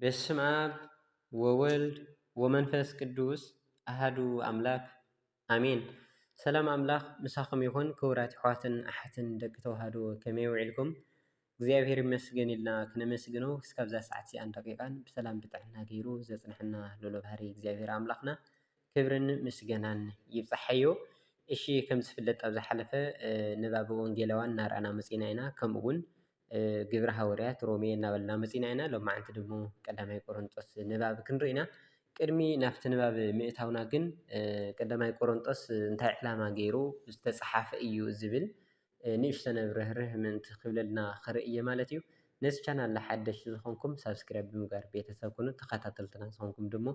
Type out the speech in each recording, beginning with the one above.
በስመ አብ ወወልድ ወመንፈስ ቅዱስ አሃዱ አምላክ አሜን። ሰላም አምላክ ምሳኹም ይኹን። ክቡራት ኣሕዋትን ኣሓትን ደቂ ተዋህዶ ከመይ ውዒልኩም? እግዚኣብሔር ይመስገን ኢልና ክነመስግኖ ክሳብ ዛ ሰዓት እዚኣን ደቂቃን ብሰላም ብጥዕና ገይሩ ዘፅንሐና ሎሎ ባህሪ እግዚኣብሔር ኣምላኽና ክብርን ምስገናን ይብፃሓዮ። እሺ ከም ዝፍለጥ ኣብ ዝሓለፈ ንባብ ወንጌላውያን እናርኣና መፂና ኢና። ከምኡ እውን ግብረ ሃዋርያት ሮሜ እናበልና መፂና ኢና። ሎማዓንቲ ድሞ ቀዳማይ ቆሮንጦስ ንባብ ክንርኢ ኢና። ቅድሚ ናብቲ ንባብ ምእታውና ግን ቀዳማይ ቆሮንጦስ እንታይ ዕላማ ገይሩ ዝተፀሓፈ እዩ ዝብል ንእሽቶ ነብርህርህ ምንቲ ክብለልና ክርኢ እየ ማለት እዩ። ነዚ ቻናል ሓደሽቲ ዝኾንኩም ሳብስክራይብ ብምግባር ቤተሰብ ኩኑ። ተኸታተልትና ዝኾንኩም ድሞ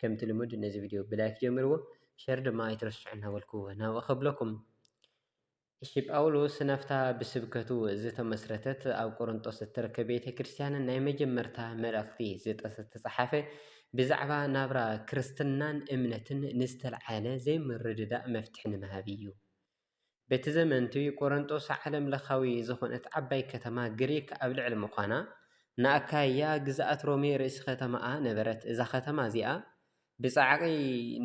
ከምቲ ልሙድ ነዚ ቪድዮ ብላይክ ጀምርዎ፣ ሸር ድማ ኣይትረስዑ እናበልኩ ናብኡ ከብለኩም። እሺ ጳውሎስ ናፍታ ብስብከቱ ዝተመስረተት ኣብ ቆሮንጦስ እትርከብ ቤተ ክርስቲያን ናይ መጀመርታ መልእኽቲ ዝተፀሓፈ ብዛዕባ ናብራ ክርስትናን እምነትን ንዝተለዓለ ዘይምርድዳእ መፍትሒ ንምሃብ እዩ። በቲ ዘመንቲ ቆሮንጦስ ዓለም ለኻዊ ዝኾነት ዓባይ ከተማ ግሪክ ኣብ ልዕሊ ምዃና ንኣካያ ግዝኣት ሮሜ ርእሲ ከተማኣ ነበረት። እዛ ከተማ እዚኣ ብፃዕቂ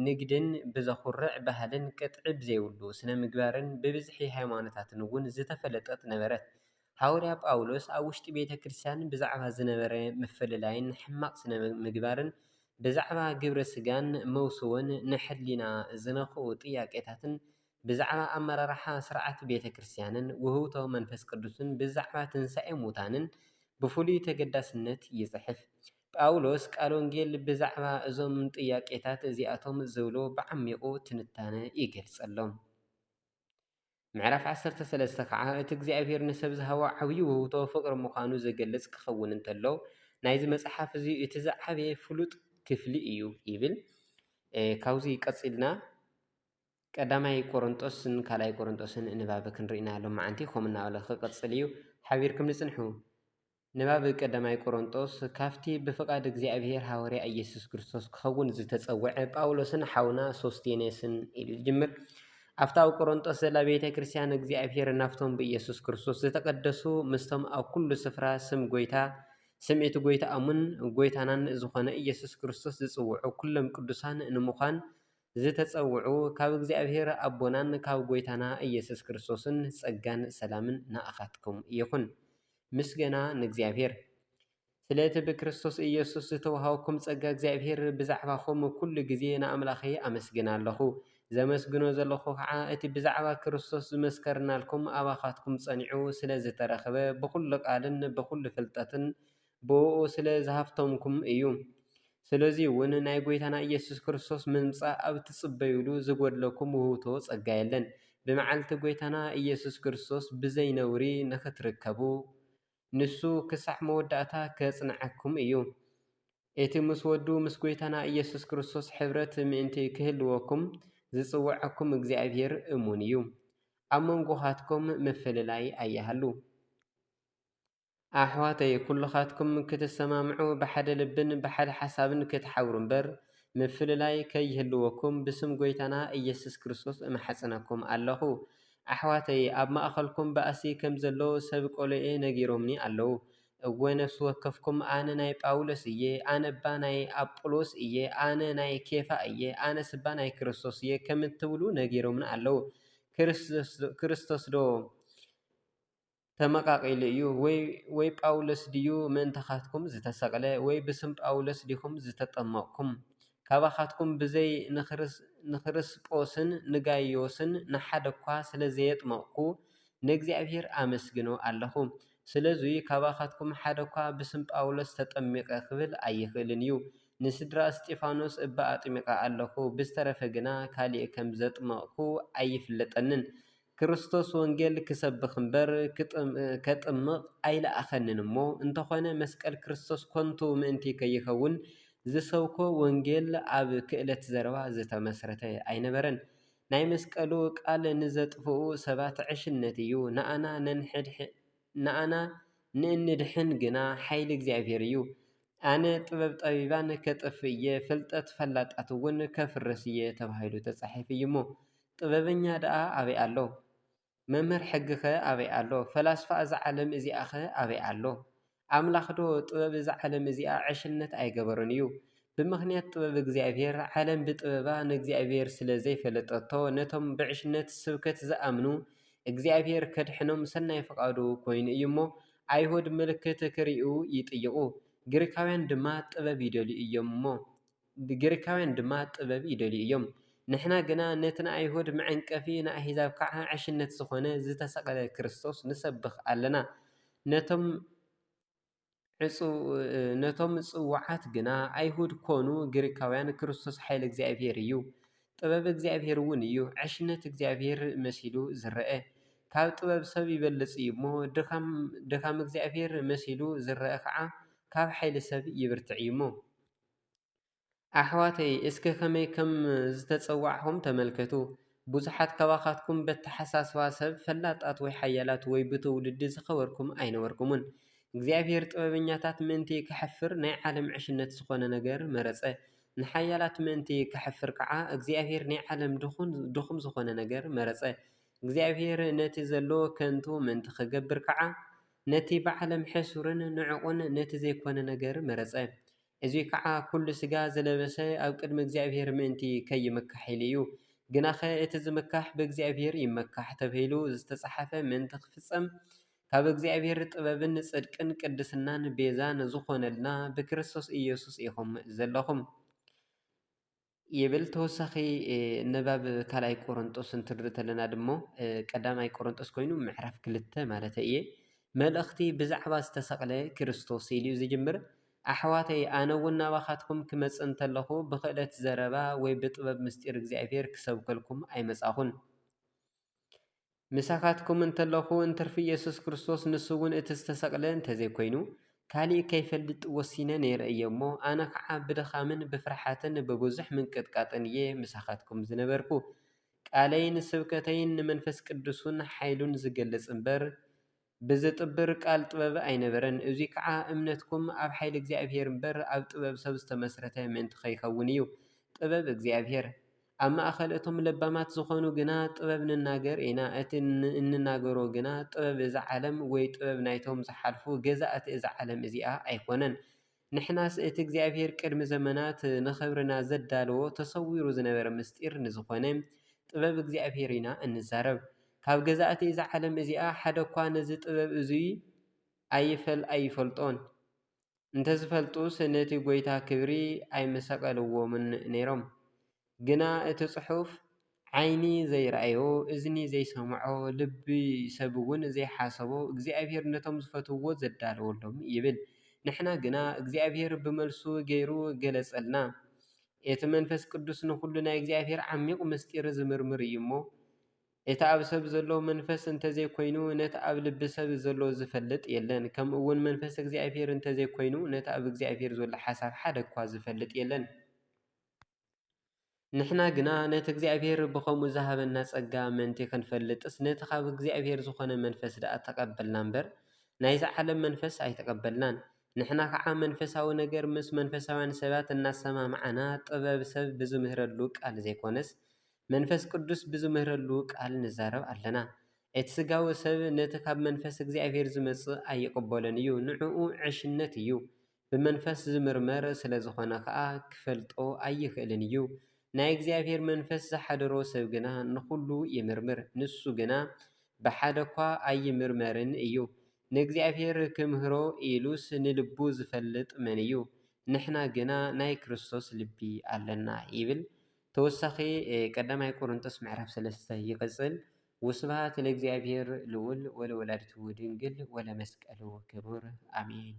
ንግድን ብዘኹርዕ ባህልን ቅጥዒ ብዘይብሉ ስነ ምግባርን ብብዝሒ ሃይማኖታትን እውን ዝተፈለጠት ነበረት። ሓዋርያ ጳውሎስ ኣብ ውሽጢ ቤተ ክርስቲያን ብዛዕባ ዝነበረ ምፍልላይን ሕማቕ ስነ ምግባርን ብዛዕባ ግብረ ስጋን መውስወን ንሕሊና ዝነኽኡ ጥያቄታትን ብዛዕባ ኣመራርሓ ስርዓት ቤተ ክርስቲያንን ውህብቶ መንፈስ ቅዱስን ብዛዕባ ትንሳኤ ሙታንን ብፍሉይ ተገዳስነት ይፅሕፍ። ጳውሎስ ቃል ወንጌል ብዛዕባ እዞም ጥያቄታት እዚኣቶም ዝብሎ ብዓሚቑ ትንታነ ይገልጸሎም። ምዕራፍ 13 ከዓ እቲ እግዚኣብሔር ንሰብ ዝሃቦ ዓብዪ ውህብቶ ፍቕሪ ምዃኑ ዘገልጽ ክኸውን እንተሎ ናይዚ መፅሓፍ እዚ እቲ ዝዓበየ ፍሉጥ ክፍሊ እዩ ይብል። ካብዚ ቀፂልና ቀዳማይ ቆሮንጦስን ካልኣይ ቆሮንጦስን ንባብ ክንርኢና ሎማዓንቲ ከምኡ እናበለ ክቕፅል እዩ። ሓቢርኩም ንፅንሑ። ንባብ ቀዳማይ ቆሮንጦስ ካፍቲ ብፍቃድ እግዚኣብሔር ሃዋርያ ኢየሱስ ክርስቶስ ክኸውን ዝተፀውዐ ጳውሎስን ሓውና ሶስቴኔስን ኢሉ ይጅምር። ኣብታ ኣብ ቆሮንጦስ ዘላ ቤተ ክርስቲያን እግዚኣብሔር ናፍቶም ብኢየሱስ ክርስቶስ ዝተቀደሱ ምስቶም ኣብ ኩሉ ስፍራ ስም ጎይታ ስምዒቲ ጎይታኦምን ጎይታናን ዝኾነ ኢየሱስ ክርስቶስ ዝፅውዑ ኩሎም ቅዱሳን ንምዃን ዝተፀውዑ ካብ እግዚኣብሔር ኣቦናን ካብ ጎይታና ኢየሱስ ክርስቶስን ጸጋን ሰላምን ንኣኻትኩም ይኹን። ምስገና ንእግዚኣብሔር። ስለቲ ብክርስቶስ ኢየሱስ ዝተዋሃበኩም ጸጋ እግዚኣብሔር ብዛዕባኹም ኩሉ ግዜ ንኣምላኸ ኣመስግና ኣለኹ። ዘመስግኖ ዘለኹ ከዓ እቲ ብዛዕባ ክርስቶስ ዝመስከርናልኩም ኣባኻትኩም ጸኒዑ ስለ ዝተረኸበ ብኩሉ ቃልን ብኩሉ ፍልጠትን ብእኡ ስለ ዝሃፍተምኩም እዩ። ስለዚ እውን ናይ ጎይታና ኢየሱስ ክርስቶስ ምምፃእ ኣብ ትጽበይሉ ዝጎድለኩም ውህብቶ ጸጋ የለን። ብመዓልቲ ጎይታና ኢየሱስ ክርስቶስ ብዘይ ነውሪ ንኽትርከቡ ንሱ ክሳዕ መወዳእታ ከጽንዐኩም እዩ። እቲ ምስ ወዱ ምስ ጎይታና ኢየሱስ ክርስቶስ ሕብረት ምእንቲ ክህልወኩም ዝጽውዐኩም እግዚኣብሔር እሙን እዩ። ኣብ መንጎኻትኩም ምፍልላይ ኣይሃሉ። ኣሕዋተይ ኩልኻትኩም ክትሰማምዑ ብሓደ ልብን ብሓደ ሓሳብን ክትሓብሩ እምበር ምፍልላይ ከይህልወኩም ብስም ጎይታና ኢየሱስ ክርስቶስ እማሓፅነኩም ኣለኹ። ኣሕዋተይ ኣብ ማእኸልኩም በእሲ ከም ዘሎ ሰብ ቆልኤ ነጊሮምኒ ኣለዉ። እወ ነፍሲ ወከፍኩም ኣነ ናይ ጳውሎስ እየ፣ ኣነ ባ ናይ ኣጵሎስ እየ፣ ኣነ ናይ ኬፋ እየ፣ ኣነ ስባ ናይ ክርስቶስ እየ ከም እትብሉ ነጊሮምኒ ኣለዉ። ክርስቶስ ዶ ተመቃቂሉ እዩ? ወይ ጳውሎስ ድዩ ምእንተኻትኩም ዝተሰቕለ? ወይ ብስም ጳውሎስ ዲኹም ዝተጠመቕኩም? ካባኻትኩም ብዘይ ንክርስጶስን ንጋዮስን ንሓደ እኳ ስለ ዘየጥመቕኩ ንእግዚኣብሔር ኣመስግኖ ኣለኹ። ስለዙይ ካባኻትኩም ሓደ እኳ ብስም ጳውሎስ ተጠሚቐ ክብል ኣይኽእልን እዩ። ንስድራ እስጢፋኖስ እባ ኣጥሚቐ ኣለኹ፣ ብዝተረፈ ግና ካሊእ ከም ዘጥመቕኩ ኣይፍለጠንን። ክርስቶስ ወንጌል ክሰብኽ እምበር ከጥምቕ ኣይለኣኸንን እሞ እንተኾነ መስቀል ክርስቶስ ኮንቱ ምእንቲ ከይኸውን ዝሰብኮ ወንጌል ኣብ ክእለት ዘረባ ዝተመስረተ ኣይነበረን። ናይ መስቀሉ ቃል ንዘጥፍኡ ሰባት ዕሽነት እዩ። ንኣና ንእንድሕን ግና ሓይሊ እግዚኣብሔር እዩ። ኣነ ጥበብ ጠቢባን ከጥፍ እየ፣ ፍልጠት ፈላጣት እውን ከፍርስ እየ ተባሂሉ ተጻሒፉ እዩ እሞ ጥበበኛ ደኣ ኣበይ ኣሎ? መምህር ሕጊ ኸ ኣበይ ኣሎ? ፈላስፋ እዚ ዓለም እዚኣ ኸ ኣበይ ኣሎ? ኣምላኽ ዶ ጥበብ እዛ ዓለም እዚኣ ዕሽነት ኣይገበሮን እዩ። ብምኽንያት ጥበብ እግዚኣብሔር ዓለም ብጥበባ ንእግዚኣብሔር ስለ ዘይፈለጠቶ ነቶም ብዕሽነት ስብከት ዝኣምኑ እግዚኣብሔር ከድሕኖም ሰናይ ፈቃዱ ኮይኑ እዩ እሞ ኣይሁድ ምልክት ክርእዩ ይጥይቑ፣ ግሪካውያን ድማ ጥበብ ይደልዩ እዮም እሞ ግሪካውያን ድማ ጥበብ ይደልዩ እዮም። ንሕና ግና ነቲ ንኣይሁድ መዐንቀፊ ንኣሕዛብ ከዓ ዕሽነት ዝኾነ ዝተሰቕለ ክርስቶስ ንሰብኽ ኣለና። ነቶም ጽዋዓት ግና ኣይሁድ ኮኑ ግሪካውያን ክርስቶስ ሓይሊ እግዚኣብሔር እዩ፣ ጥበብ እግዚኣብሔር እውን እዩ። ዕሽነት እግዚኣብሔር መሲሉ ዝርአ ካብ ጥበብ ሰብ ይበልጽ እዩ እሞ ድኻም እግዚኣብሔር መሲሉ ዝርአ ከዓ ካብ ሓይሊ ሰብ ይብርትዕ እዩ እሞ። ኣሕዋተይ እስኪ ከመይ ከም ዝተጸዋዕኹም ተመልከቱ። ብዙሓት ካባኻትኩም በተሓሳስባ ሰብ ፈላጣት ወይ ሓያላት ወይ ብትውልዲ ዝኸበርኩም ኣይነበርኩምን። እግዚኣብሔር ጥበበኛታት ምእንቲ ክሐፍር ናይ ዓለም ዕሽነት ዝኾነ ነገር መረፀ። ንሓያላት ምእንቲ ክሐፍር ከዓ እግዚኣብሔር ናይ ዓለም ድኹም ዝኾነ ነገር መረፀ። እግዚኣብሔር ነቲ ዘሎ ከንቱ ምእንቲ ክገብር ከዓ ነቲ ብዓለም ሕሱርን ንዕቑን ነቲ ዘይኮነ ነገር መረፀ። እዚ ከዓ ኩሉ ስጋ ዝለበሰ ኣብ ቅድሚ እግዚኣብሔር ምእንቲ ከይመካሕ ኢሉ እዩ። ግናኸ እቲ ዝምካሕ ብእግዚኣብሔር ይመካሕ ተባሂሉ ዝተጻሕፈ ምእንቲ ክፍጸም ካብ እግዚኣብሔር ጥበብን ጽድቅን ቅድስናን ቤዛን ዝኾነልና ብክርስቶስ ኢየሱስ ኢኹም ዘለኹም ይብል። ተወሳኺ ንባብ ካልኣይ ቆሮንጦስ እንትንርኢ ተለና ድሞ ቀዳማይ ቆሮንጦስ ኮይኑ ምዕራፍ 2 ማለት እየ መልእኽቲ ብዛዕባ ዝተሰቕለ ክርስቶስ ኢሉ እዩ ዝጅምር። ኣሕዋተይ ኣነ እውን ናባኻትኩም ክመጽእ እንተለኹ ብክእለት ዘረባ ወይ ብጥበብ ምስጢር እግዚኣብሔር ክሰብከልኩም ኣይመጻኹን። ምሳኻትኩም እንተለኹ እንትርፊ ኢየሱስ ክርስቶስ ንሱ እውን እቲ ዝተሰቕለ እንተዘይኮይኑ ካሊእ ከይፈልጥ ወሲነ ነይረ እየ እሞ ኣነ ከዓ ብድኻምን ብፍርሓትን ብብዙሕ ምንቅጥቃጥን እየ ምሳኻትኩም ዝነበርኩ። ቃለይን ስብከተይን ንመንፈስ ቅዱስን ሓይሉን ዝገልጽ እምበር ብዝጥብር ቃል ጥበብ ኣይነበረን። እዙይ ከዓ እምነትኩም ኣብ ሓይሊ እግዚኣብሔር እምበር ኣብ ጥበብ ሰብ ዝተመስረተ ምእንቲ ከይኸውን እዩ። ጥበብ እግዚኣብሔር ኣብ ማእኸል እቶም ለባማት ዝኾኑ ግና ጥበብ ንናገር ኢና፣ እቲ እንናገሮ ግና ጥበብ እዚ ዓለም ወይ ጥበብ ናይቶም ዝሓልፉ ገዛእቲ እዚ ዓለም እዚኣ ኣይኮነን። ንሕናስ እቲ እግዚኣብሔር ቅድሚ ዘመናት ንኽብርና ዘዳልዎ ተሰዊሩ ዝነበረ ምስጢር ንዝኾነ ጥበብ እግዚኣብሔር ኢና እንዛረብ። ካብ ገዛእቲ እዚ ዓለም እዚኣ ሓደ እኳ ነዚ ጥበብ እዙይ ኣይፈልጦን። እንተዝፈልጡስ ነቲ ጎይታ ክብሪ ኣይመሰቀልዎምን ነይሮም። ግና እቲ ጽሑፍ ዓይኒ ዘይረአዮ እዝኒ ዘይሰምዖ ልቢ ሰብ እውን ዘይሓሰቦ እግዚኣብሔር ነቶም ዝፈትውዎ ዘዳለወሎም ይብል። ንሕና ግና እግዚአብሔር ብመልሱ ገይሩ ገለጸልና። እቲ መንፈስ ቅዱስ ንኩሉ ናይ እግዚአብሔር ዓሚቕ ምስጢር ዝምርምር እዩ እሞ እቲ ኣብ ሰብ ዘሎ መንፈስ እንተዘይኮይኑ ነቲ ኣብ ልቢ ሰብ ዘሎ ዝፈልጥ የለን። ከምኡ እውን መንፈስ እግዚአብሔር እንተዘይኮይኑ ነቲ ኣብ እግዚአብሔር ዘሎ ሓሳብ ሓደ እኳ ዝፈልጥ የለን። ንሕና ግና ነቲ እግዚአብሔር ብኸምኡ ዝሃበና ጸጋ ምእንቲ ክንፈልጥስ ነቲ ካብ እግዚአብሔር ዝኾነ መንፈስ ደኣ ተቐበልና እምበር ናይዚ ዓለም መንፈስ ኣይተቐበልናን። ንሕና ከዓ መንፈሳዊ ነገር ምስ መንፈሳውያን ሰባት እናሰማምዓና ጥበብ ሰብ ብዝምህረሉ ቃል ዘይኮነስ መንፈስ ቅዱስ ብዝምህረሉ ቃል ንዛረብ ኣለና። እቲ ስጋዊ ሰብ ነቲ ካብ መንፈስ እግዚአብሔር ዝመጽእ ኣይቕበሎን እዩ፣ ንዕኡ ዕሽነት እዩ። ብመንፈስ ዝምርመር ስለ ዝኾነ ከዓ ክፈልጦ ኣይኽእልን እዩ። ናይ እግዚአብሔር መንፈስ ዝሓደሮ ሰብ ግና ንኹሉ ይምርምር፣ ንሱ ግና ብሓደ እኳ ኣይምርመርን እዩ። ንእግዚአብሔር ክምህሮ ኢሉስ ንልቡ ዝፈልጥ መን እዩ? ንሕና ግና ናይ ክርስቶስ ልቢ ኣለና ይብል። ተወሳኺ ቀዳማይ ቆሮንጦስ ምዕራፍ 3 ይቕጽል። ወስብሐት ለእግዚአብሔር ልዑል ወለወላዲቱ ድንግል ወለመስቀሉ ክቡር አሜን።